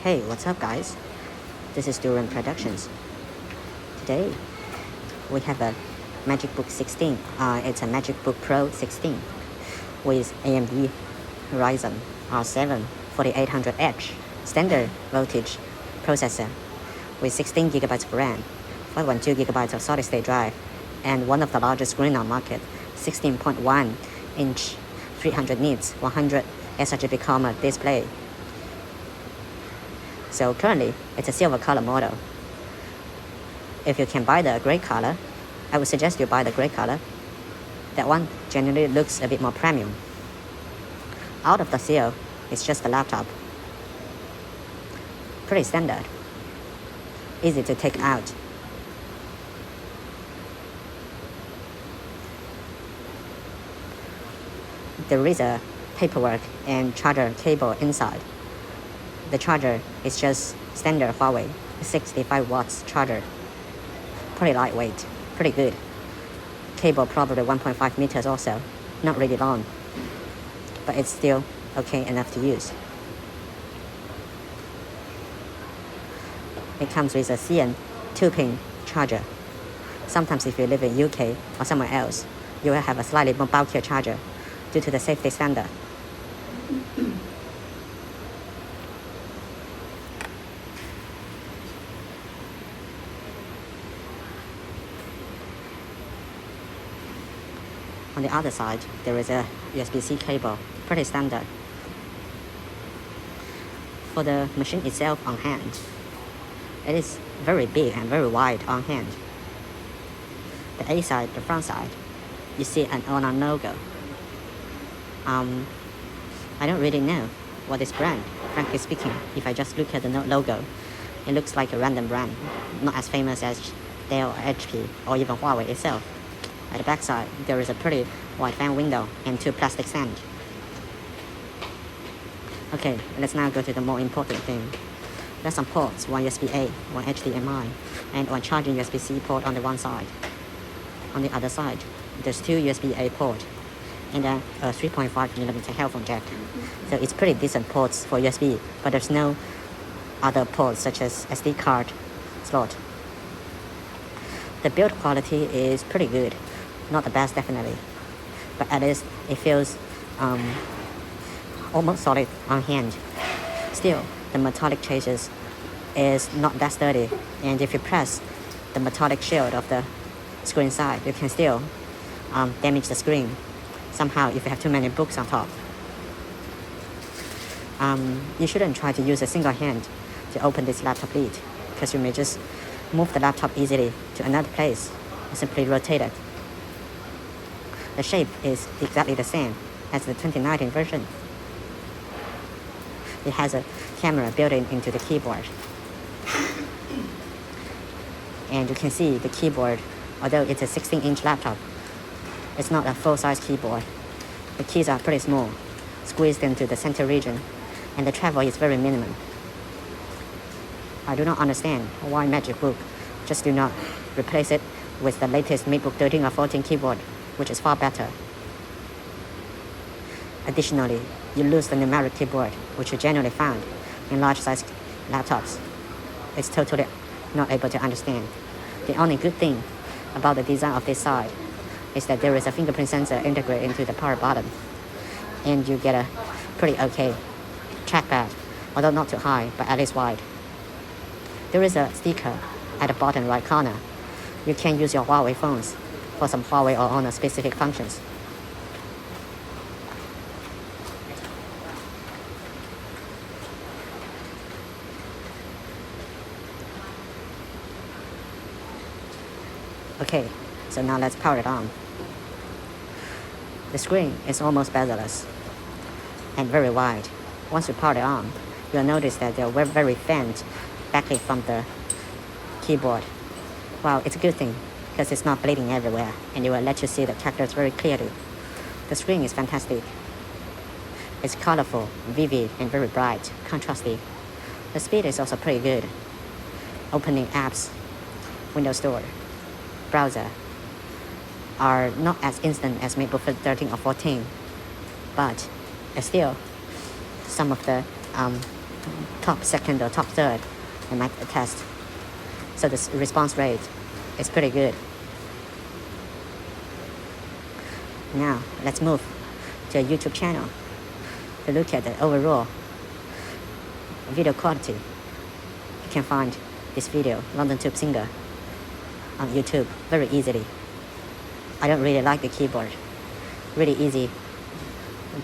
Hey, what's up guys? This is Durian Productions. Today we have a Magicbook 16. It's a Magicbook Pro 16 with AMD Ryzen R7-4800H standard voltage processor with 16 GB of RAM, 512 GB of solid state drive, and one of the largest screen on market, 16.1 inch 300 nits 100 sRGB color display. So currently, it's a silver color model. If you can buy the gray color, I would suggest you buy the gray color. That one generally looks a bit more premium. Out of the seal, it's just a laptop. Pretty standard. Easy to take out. There is a paperwork and charger cable inside. The charger is just standard Huawei 65 watts charger. Pretty lightweight, pretty good. Cable probably 1.5 meters also, not really long, but it's still okay enough to use. It comes with a CN 2-pin charger. Sometimes if you live in UK or somewhere else, you will have a slightly more bulkier charger due to the safety standard. On the other side, there is a USB-C cable, pretty standard. For the machine itself on hand, it is very big and very wide on hand. The A side, the front side, you see an Honor logo. I don't really know what is brand, frankly speaking. If I just look at the logo, it looks like a random brand, not as famous as Dell or HP or even Huawei itself. At the back side, there is a pretty wide fan window and 2 plastic stands. Okay, let's now go to the more important thing. There's some ports, one USB-A, one HDMI, and one charging USB-C port on the one side. On the other side, there's 2 USB-A ports and a 3.5mm headphone jack. So it's pretty decent ports for USB, but there's no other ports such as SD card slot. The build quality is pretty good. Not the best definitely, but at least it feels almost solid on hand. Still, the metallic chassis is not that sturdy, and if you press the metallic shield of the screen side, you can still damage the screen somehow if you have too many books on top. You shouldn't try to use a single hand to open this laptop lid, because you may just move the laptop easily to another place and simply rotate it. The shape is exactly the same as the 2019 version. It has a camera built into the keyboard. And you can see the keyboard, although it's a 16-inch laptop, it's not a full-size keyboard. The keys are pretty small, squeezed into the center region, and the travel is very minimum. I do not understand why Magicbook just do not replace it with the latest MacBook 13 or 14 keyboard, which is far better. Additionally, you lose the numeric keyboard, which you generally found in large-sized laptops. It's totally not able to understand. The only good thing about the design of this side is that there is a fingerprint sensor integrated into the power button, and you get a pretty okay trackpad, although not too high, but at least wide. There is a sticker at the bottom right corner. You can use your Huawei phones for some Huawei or Honor specific functions. Okay, so now let's power it on. The screen is almost bezel-less and very wide. Once you power it on, you'll notice that there are very faint backlight from the keyboard. Well, it's a good thing, because it's not bleeding everywhere, and it will let you see the characters very clearly. The screen is fantastic. It's colorful, vivid, and very bright, contrasty. The speed is also pretty good. Opening apps, Windows Store, browser are not as instant as MacBook 13 or 14, but still some of the top second or top third in my test. So the response rate is pretty good. Now let's move to a YouTube channel to look at the overall video quality. You can find this video, London Tube Singer, on YouTube very easily. I don't really like the keyboard. Really easy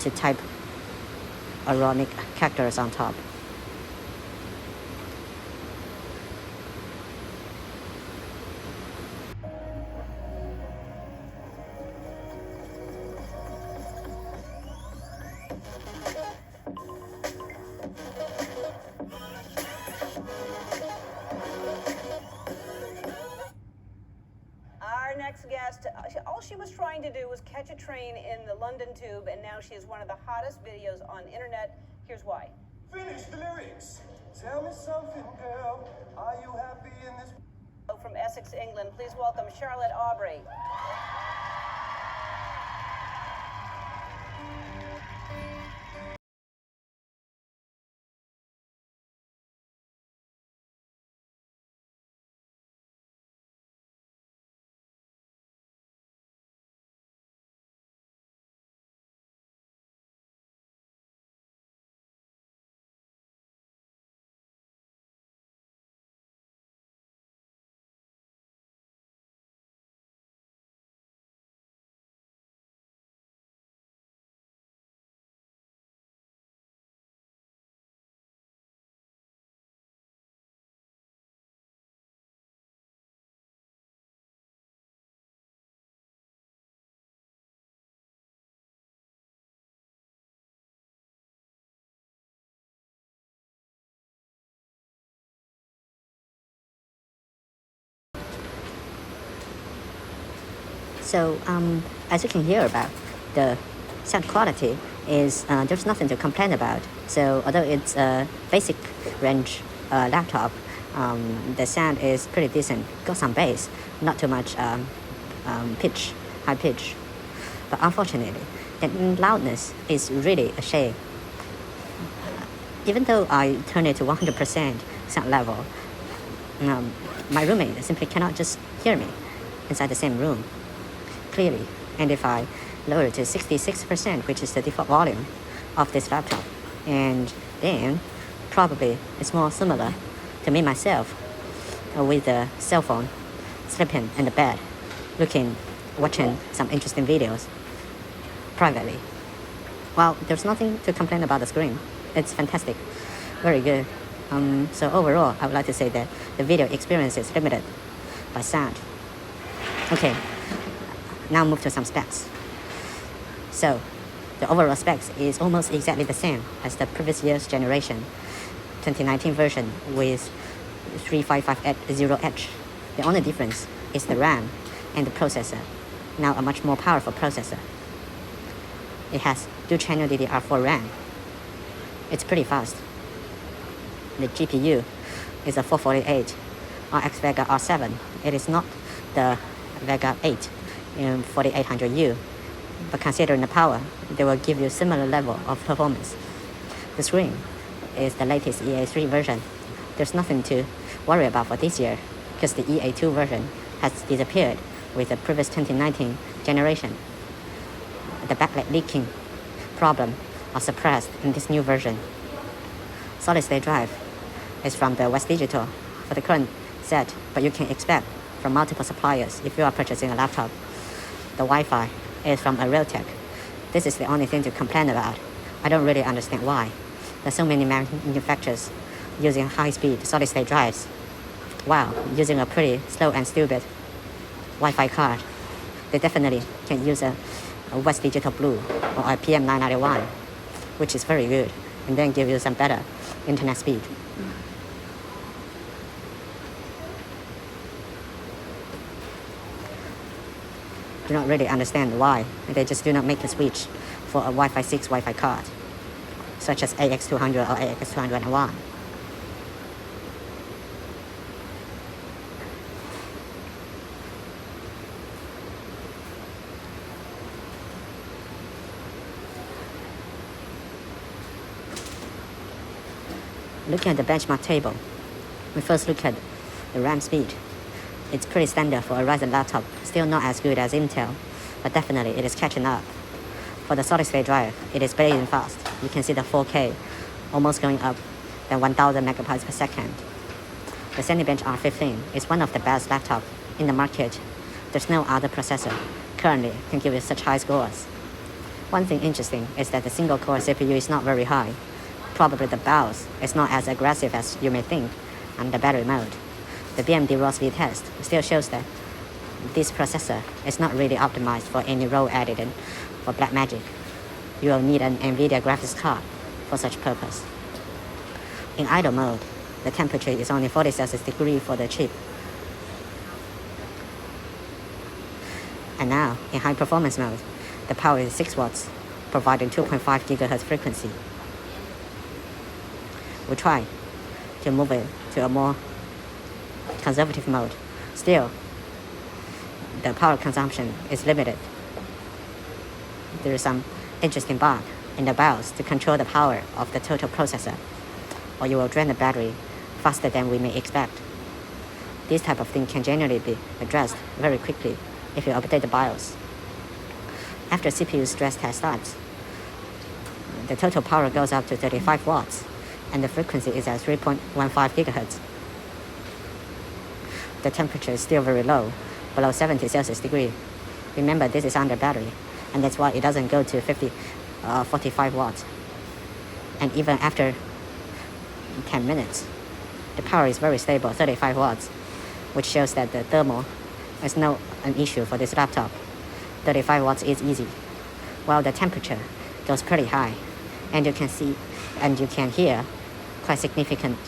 to type ironic characters on top. Our next guest, all she was trying to do was catch a train in the London Tube, and now she is one of the hottest videos on the internet. Here's why. Finish the lyrics. Tell me something, girl. Are you happy in this? From Essex, England, please welcome Charlotte Aubrey. So as you can hear about, the sound quality is, there's nothing to complain about. So although it's a basic range laptop, the sound is pretty decent. Got some bass, not too much pitch, high pitch. But unfortunately, the loudness is really a shame. Even though I turn it to 100% sound level, my roommate simply cannot just hear me inside the same room clearly. And if I lower it to 66%, which is the default volume of this laptop, and then probably it's more similar to me myself with a cell phone, sleeping in the bed, watching some interesting videos privately. Well, there's nothing to complain about the screen. It's fantastic, very good. So overall, I would like to say that the video experience is limited by sound. Okay, now move to some specs. So the overall specs is almost exactly the same as the previous year's generation, 2019 version with 3550H. The only difference is the RAM and the processor, now a much more powerful processor. It has dual-channel DDR4 RAM. It's pretty fast. The GPU is a 448 RX Vega R7. It is not the Vega 8 in 4800U, but considering the power, they will give you similar level of performance. The screen is the latest EA3 version. There's nothing to worry about for this year, because the EA2 version has disappeared with the previous 2019 generation. The backlight leaking problem are suppressed in this new version. Solid state drive is from the West Digital for the current set, but you can expect from multiple suppliers if you are purchasing a laptop. The Wi-Fi is from a Realtek. This is the only thing to complain about. I don't really understand why. There's so many manufacturers using high-speed solid-state drives, while using a pretty slow and stupid Wi-Fi card. They definitely can use a West Digital Blue or a PM991, which is very good, and then give you some better internet speed. Do not really understand why they just do not make a switch for a Wi-Fi 6 Wi-Fi card, such as AX200 or AX201. Looking at the benchmark table, we first look at the RAM speed. It's pretty standard for a Ryzen laptop, still not as good as Intel, but definitely it is catching up. For the solid-state drive, it is blazing fast. You can see the 4K almost going up than 1000 megabytes per second. The Cinebench R15 is one of the best laptops in the market. There's no other processor currently can give you such high scores. One thing interesting is that the single-core CPU is not very high. Probably the BIOS is not as aggressive as you may think, and the battery mode. The BMD raw speed test still shows that this processor is not really optimized for any raw editing for Blackmagic. You will need an NVIDIA graphics card for such purpose. In idle mode, the temperature is only 40 Celsius degree for the chip. And now, in high performance mode, the power is 6 watts, providing 2.5 GHz frequency. We try to move it to a more conservative mode. Still, the power consumption is limited. There is some interesting bug in the BIOS to control the power of the total processor, or you will drain the battery faster than we may expect. This type of thing can generally be addressed very quickly if you update the BIOS. After CPU stress test starts, the total power goes up to 35 watts, and the frequency is at 3.15 gigahertz. The temperature is still very low, below 70 Celsius degree. Remember, this is under battery, and that's why it doesn't go to 45 watts. And even after 10 minutes, the power is very stable, 35 watts, which shows that the thermal is not an issue for this laptop. 35 watts is easy, while the temperature goes pretty high, and you can see and you can hear quite significant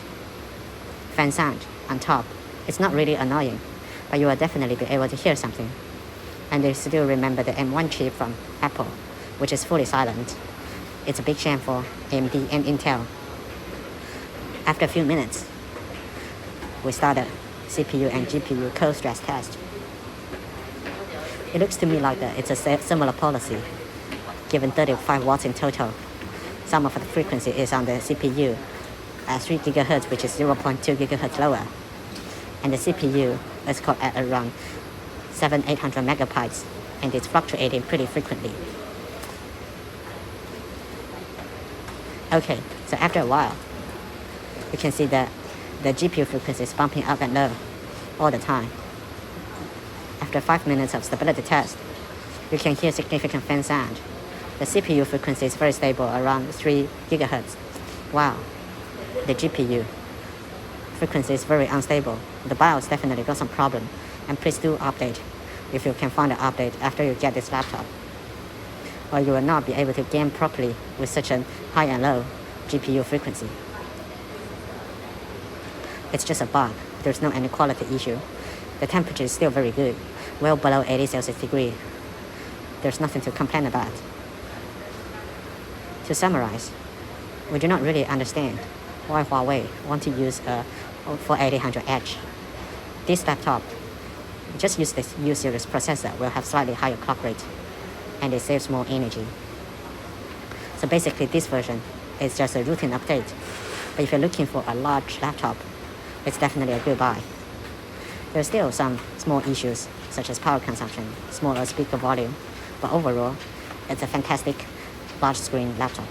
fan sound on top. It's not really annoying, but you will definitely be able to hear something. And you still remember the M1 chip from Apple, which is fully silent. It's a big shame for AMD and Intel. After a few minutes, we start a CPU and GPU code stress test. It looks to me like it's a similar policy, given 35 watts in total. Some of the frequency is on the CPU at 3 GHz, which is 0.2 GHz lower. And the CPU is called at around 700-800 megabytes, and it's fluctuating pretty frequently. Okay, so after a while, you can see that the GPU frequency is bumping up and low all the time. After 5 minutes of stability test, you can hear significant fan sound. The CPU frequency is very stable, around 3 GHz. Wow, the GPU frequency is very unstable. The BIOS definitely got some problem, and please do update if you can find an update after you get this laptop, or you will not be able to game properly with such a high and low GPU frequency. It's just a bug. There's no any quality issue. The temperature is still very good, well below 80 Celsius degree. There's nothing to complain about. To summarize, we do not really understand why Huawei want to use a R7-4800H. This laptop just use this U-series processor will have slightly higher clock rate, and it saves more energy. So basically this version is just a routine update, but if you're looking for a large laptop, it's definitely a good buy. There are still some small issues such as power consumption, smaller speaker volume, but overall, it's a fantastic large screen laptop.